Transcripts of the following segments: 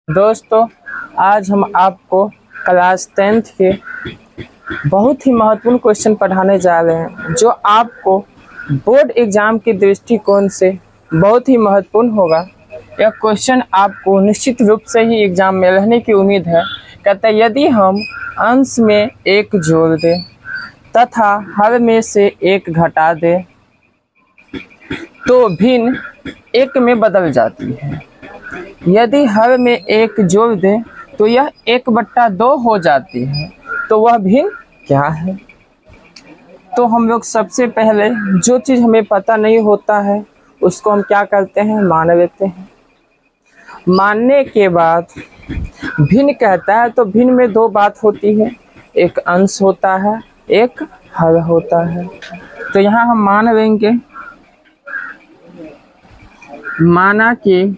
दोस्तों, आज हम आपको क्लास 10th के बहुत ही महत्वपूर्ण क्वेश्चन पढ़ाने जा रहे हैं जो आपको बोर्ड एग्जाम के दृष्टिकोण से बहुत ही महत्वपूर्ण होगा। यह क्वेश्चन आपको निश्चित रूप से ही एग्जाम में रहने की उम्मीद है। कहता है, यदि हम अंश में एक जोड़ दें तथा हर में से एक घटा दें तो भिन्न एक में बदल जाती है। यदि हर में एक जोड़ दें तो यह 1/2 हो जाती है। तो वह भिन्न क्या है? तो हम लोग सबसे पहले जो चीज़ हमें पता नहीं होता है उसको हम क्या करते हैं, मान लेते हैं। मानने के बाद भिन्न कहता है तो भिन्न में दो बात होती है, एक अंश होता है, एक हर होता है। तो यहाँ हम मान लेंगे, माना कि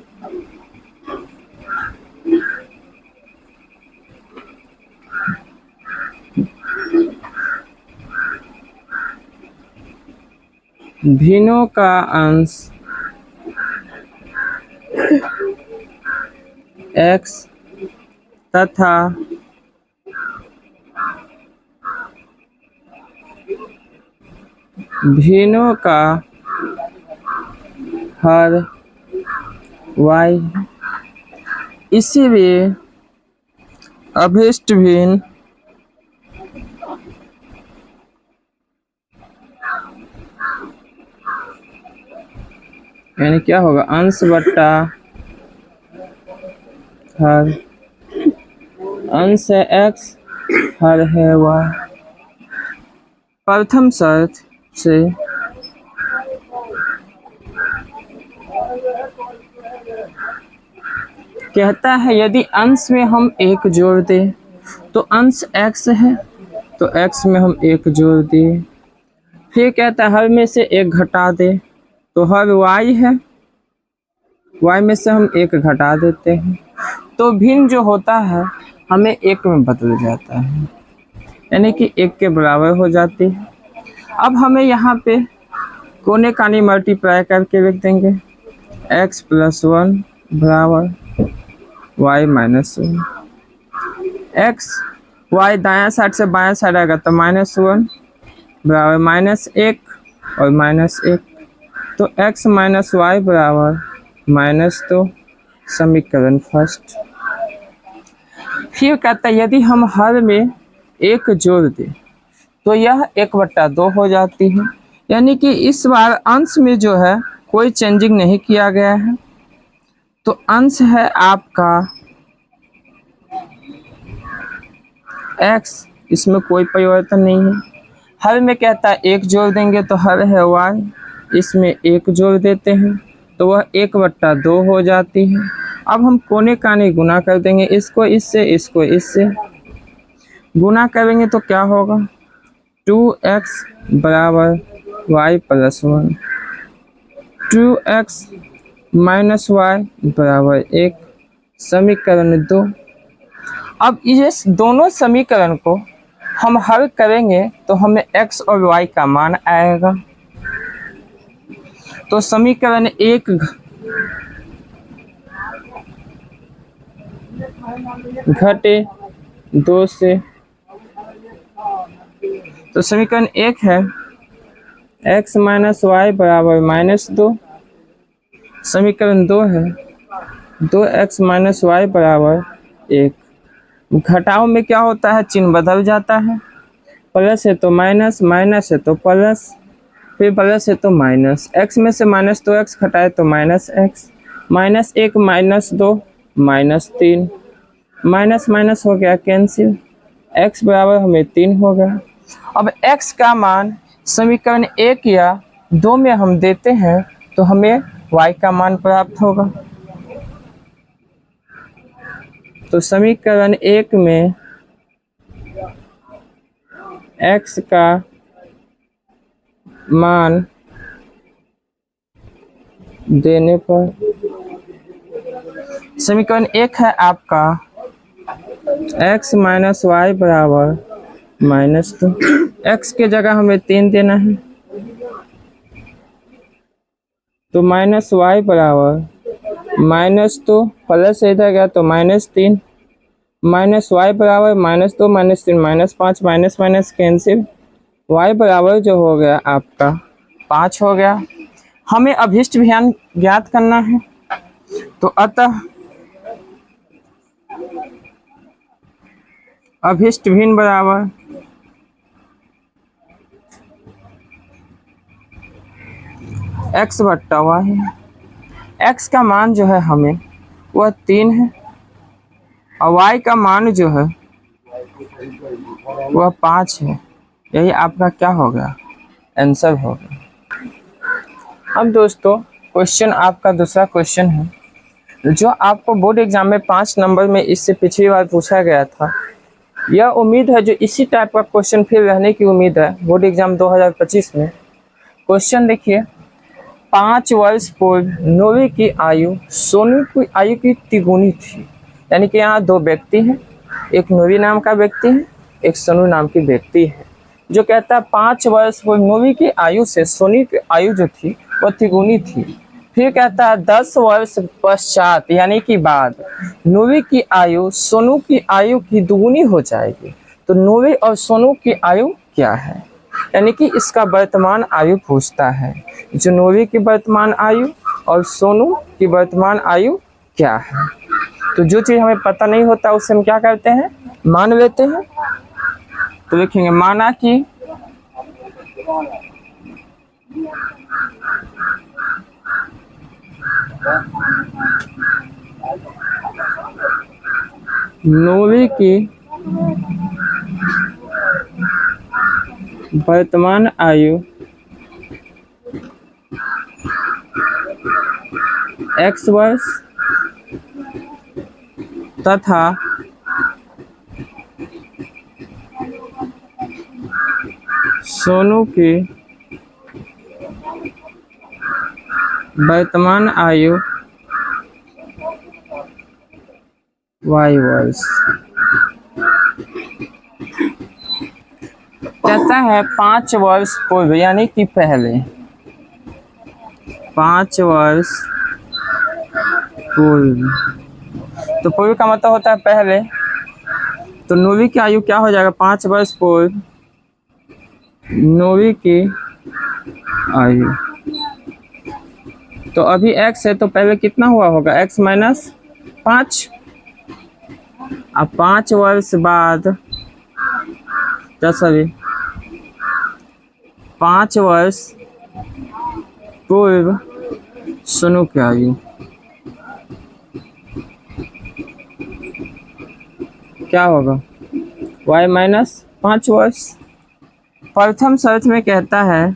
भिन्नों का अंश x तथा भिन्नों का हर y, इसीलिए अभिष्ट भिन्न यानी क्या होगा, अंश बट्टा हर। अंश है x, हर है y। प्रथम शर्त से कहता है यदि अंश में हम एक जोड़ दें तो अंश x है तो x में हम एक जोड़ दिए। फिर कहता है हर में से एक घटा दे तो हर y है, y में से हम एक घटा देते हैं तो भिन्न जो होता है हमें एक में बदल जाता है, यानी कि एक के बराबर हो जाती है। अब हमें यहाँ पे कोने कानी मल्टीप्लाई करके लिख देंगे, x + 1 बराबर y - 1। x y दायां साइड से बायां साइड आएगा तो -1 बराबर -1 और -1, तो x - y बराबर -2, समीकरण फर्स्ट। फिर कहता है यदि हम हर में एक जोड़ दें तो यह 1/2 हो जाती है, यानी कि इस बार अंश में जो है कोई चेंजिंग नहीं किया गया है। तो अंश है आपका x, इसमें कोई परिवर्तन नहीं है। हर में कहता है एक जोड़ देंगे तो हर है y, इसमें एक जोड़ देते हैं तो वह 1/2 हो जाती है। अब हम कोने कानी गुना कर देंगे, इसको इससे इसको इससे गुना करेंगे तो क्या होगा, 2x बराबर y + 1, 2x - y बराबर 1, समीकरण 2। अब इस दोनों समीकरण को हम हल करेंगे तो हमें x और y का मान आएगा। तो समीकरण 1 घटे 2 से, तो समीकरण 1 है x - y बराबर -2, समीकरण 2 है 2x - y बराबर 1। घटाव में क्या होता है, चिन्ह बदल जाता है, प्लस है तो माइनस, माइनस है तो प्लस, फिर प्लस है तो माइनस। x में से -2x घटाए तो -x, -1 -2 -3, माइनस माइनस हो गया कैंसिल, x बराबर हमें 3 हो गया। अब x का मान समीकरण 1 या 2 में हम देते हैं तो हमें y का मान प्राप्त होगा। तो समीकरण 1 में x का मान देने पर समीकरण 1 है आपका x - y बराबर -2, x के जगह हमें 3 देना है तो -y बराबर माइनस 2 प्लस इधर गया तो -3, माइनस वाई बराबर -2 -3 -5, माइनस माइनस कैंसिल, वाई बराबर जो हो गया आपका 5 हो गया। हमें अभिष्ट भिन्न ज्ञात करना है, तो अतः अभिष्ट भिन्न बराबर x बट्टा वाई है। x का मान जो है हमें वह 3 है और y का मान जो है वह 5 है। यही आपका क्या हो गया, आंसर हो गया। अब दोस्तों क्वेश्चन आपका दूसरा क्वेश्चन है जो आपको बोर्ड एग्जाम में 5 नंबर में इससे पिछली बार पूछा गया था। यह उम्मीद है जो इसी टाइप का क्वेश्चन फिर रहने की उम्मीद है बोर्ड एग्जाम 2025 में। क्वेश्चन देखिए, 5 वर्ष पूर्व नोवी की आयु सोनू की आयु की तिगुनी थी। यानी कि यहाँ दो व्यक्ति हैं, एक नोवी नाम का व्यक्ति है, एक सोनू नाम की व्यक्ति है। जो कहता है 5 वर्ष पूर्व नोवी की आयु से सोनू की आयु जो थी वह तिगुनी थी। फिर कहता है 10 वर्ष पश्चात यानी कि बाद नोवी की आयु सोनू की आयु की दुगुनी हो जाएगी। तो नोवी और सोनू की आयु क्या है, यानी कि इसका वर्तमान आयु पूछता है। जो नोवी की वर्तमान आयु और सोनू की वर्तमान आयु क्या है। तो जो चीज़ हमें पता नहीं होता उससे हम क्या करते हैं, मान लेते हैं। तो लिखेंगे माना कि नोवी की वर्तमान आयु x वर्ष तथा सोनू की वर्तमान आयु y वर्ष। कहता है 5 वर्ष पूर्व यानी कि पहले, 5 वर्ष पूर्व। तो पूर्व का मतलब होता है पहले। तो नोवी की आयु क्या हो जाएगा, 5 वर्ष पूर्व नोवी की आयु। तो अभी x है तो पहले कितना हुआ होगा, x माइनस 5। अब 5 वर्ष बाद 5 वर्ष पूर्व सोनू की आयु क्या होगा, y माइनस 5 वर्ष। प्रथम शर्त में कहता है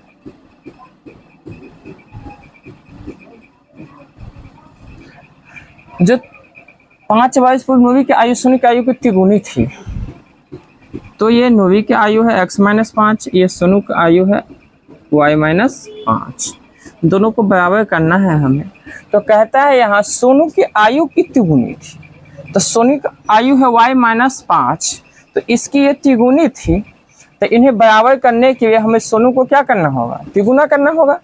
जो 5 वर्ष पूर्व नोवी की आयु सोनू की आयु की तिगुनी थी। तो ये नोवी की आयु है x माइनस 5, ये सोनू की आयु है y माइनस 5। दोनों को बराबर करना है हमें। तो कहता है यहाँ सोनू की आयु की तिगुनी थी, तो सोनू की आयु है y माइनस 5, तो इसकी ये तिगुनी थी। तो इन्हें बराबर करने के लिए हमें सोनू को क्या करना होगा, तिगुना करना होगा।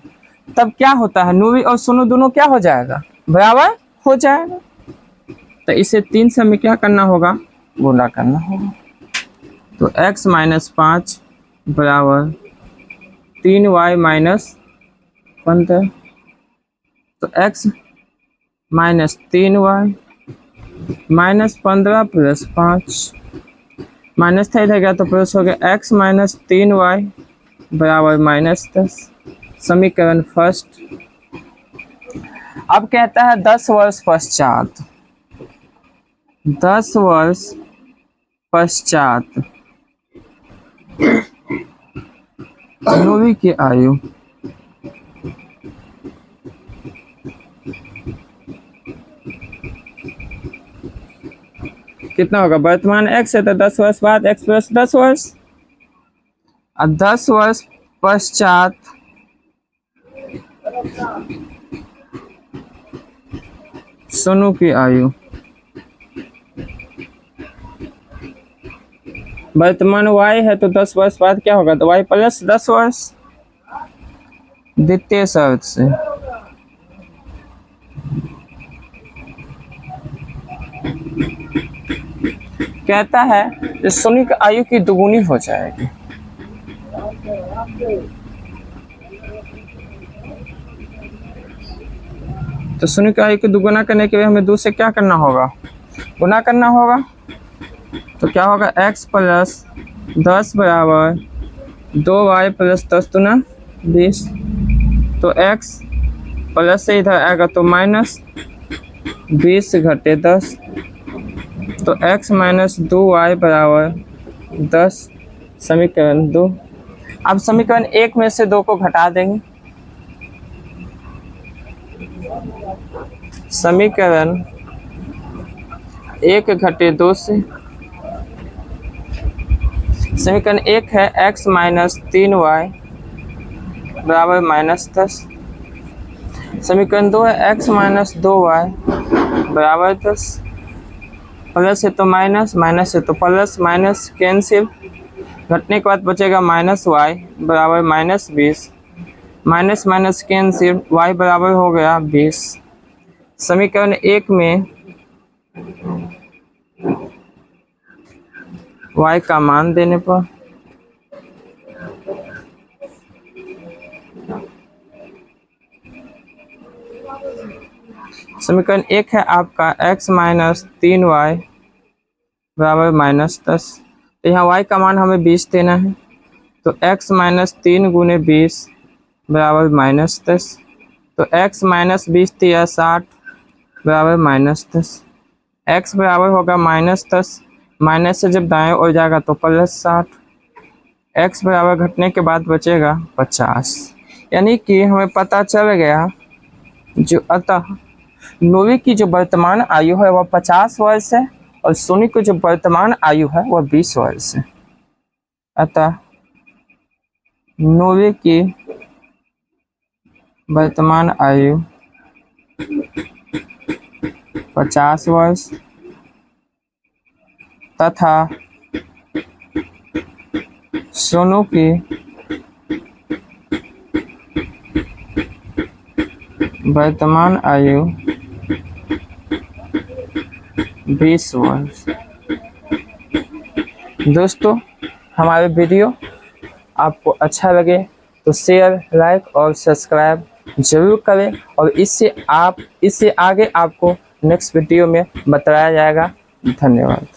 तब क्या होता है, नोवी और सोनू दोनों क्या हो जाएगा, बराबर हो जाएगा। तो इसे 3 से हमें क्या करना होगा, गुणा करना होगा। तो x माइनस 5 बराबर 3y माइनस 15। तो x minus 3y minus 15 plus 5, minus था इधर गया तो प्लस हो गया, x माइनस 3y बराबर माइनस 10। समीकरण फर्स्ट। अब कहता है 10 वर्ष पश्चात, 10 वर्ष पश्चात नोवी की आयु कितना होगा, वर्तमान x है तो 10 वर्ष बाद x प्लस 10 वर्ष। अब 10 वर्ष पश्चात सोनू की आयु, वर्तमान y है तो 10 वर्ष बाद क्या होगा, तो y प्लस 10 वर्ष। द्वितीय शर्त से कहता है कि सोनी की आयु की दुगुनी हो जाएगी। तो सोनी की आयु को दुगुना करने के लिए हमें 2 से क्या करना होगा, गुना करना होगा। तो क्या होगा, x प्लस 10 बराबर 2y प्लस 10 दूना 20। तो x प्लस से इधर आएगा तो माइनस 20 घटे 10, तो x माइनस 2y बराबर 10, समीकरण 2। अब समीकरण 1 में से 2 को घटा देंगे। समीकरण 1 घटे 2 से, समीकरण 1 है x माइनस 3y बराबर माइनस 10। समीकरण 2 है x माइनस 2y बराबर 10। प्लस है तो माइनस, माइनस है तो प्लस, माइनस कैंसिल, घटने के बाद बचेगा माइनस y बराबर minus 20, minus minus cancel, y बराबर हो गया 20। समीकरण 1 में y का मान देने पर समीकरण 1 है आपका x माइनस 3y बराबर माइनस 10। तो यहाँ y का मान हमें 20 देना है, तो x माइनस 3 गुने 20 बराबर माइनस 10। तो x माइनस 20 दिया 60 बराबर माइनस 10। x बराबर होगा माइनस 10, माइनस से जब दाएं ओर जाएगा तो प्लस 60, x बराबर घटने के बाद बचेगा 50। यानी कि हमें पता चल गया जो अतः नोवे की जो वर्तमान आयु है वह 50 वर्ष है और सोनी की जो वर्तमान आयु है वह 20 वर्ष है। अतः नोवे की वर्तमान आयु 50 वर्ष तथा सोनू की वर्तमान आयु 20 वर्ष। दोस्तों, हमारे वीडियो आपको अच्छा लगे तो शेयर, लाइक और सब्सक्राइब जरूर करें और इससे आगे आपको नेक्स्ट वीडियो में बताया जाएगा। धन्यवाद।